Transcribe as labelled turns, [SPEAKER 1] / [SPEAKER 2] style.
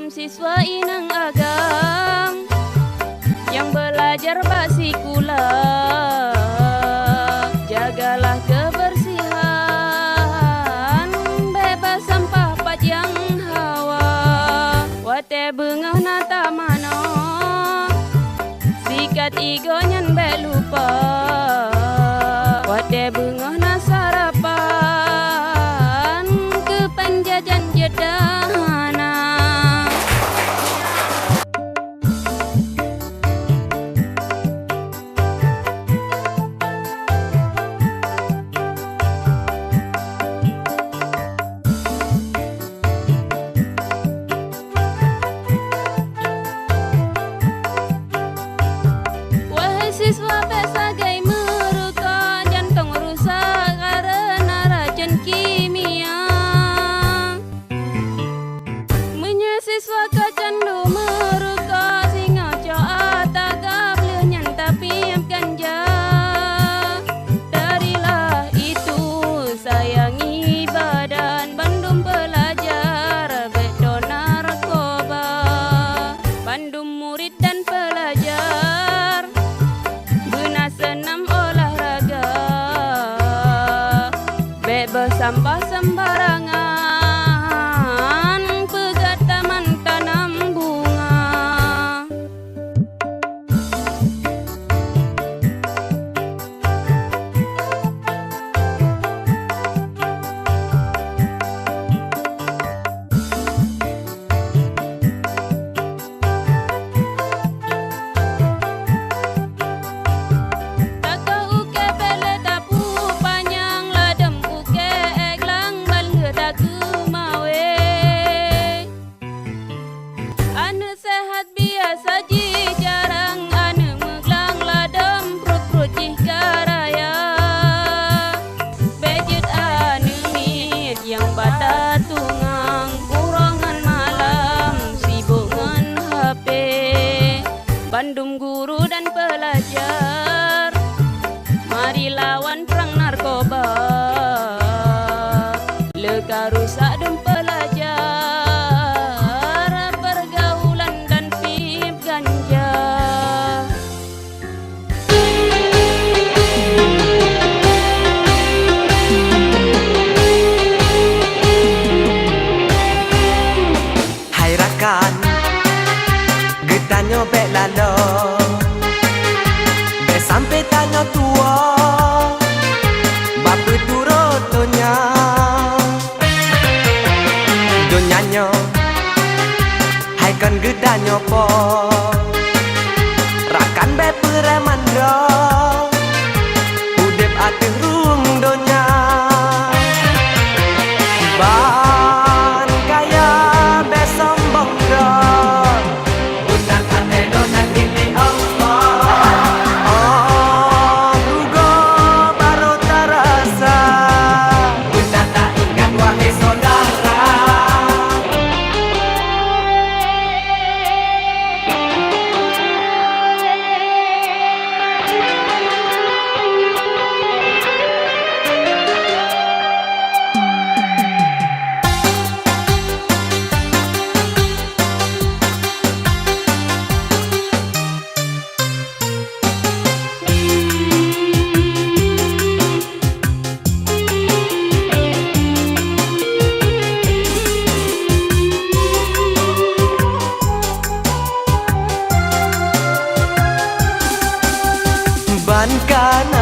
[SPEAKER 1] siswa inang agam yang belajar basikula, jagalah kebersihan, bebas sampah pajang hawa. Wate bengah nata mano, sikat igonyan belupa. Wate bengah na sarapan, ke penjajan jedana. Siswa besagai meruka, jantung rusak karena racun kimia. Menyesiswa kecandu meruka, singa coa tagap leunyan tapi ganja. Darilah itu sayangi badan, Bandung pelajar bedo narkoba. Bandung murid dan pelajar senam olahraga, bebas sampah sembarangan, pegat taman tanam bunga. Saji jarang ane meglang ladem perut jih karaya. Bejet ane mit yang bata tungang, kurangan malam sibuk ngan HP. Bandung guru dan pelajar, mari lawan perang narkoba. Leka rusak dan pelajar,
[SPEAKER 2] gedanyo bek lalo, bek sampai tanyo tua, bapa turut dunia, dunianyo, hai kan gedanyo po, rakan bek pereman do, udep atih rung dunia. Ban kaya bek sombong do, ban kana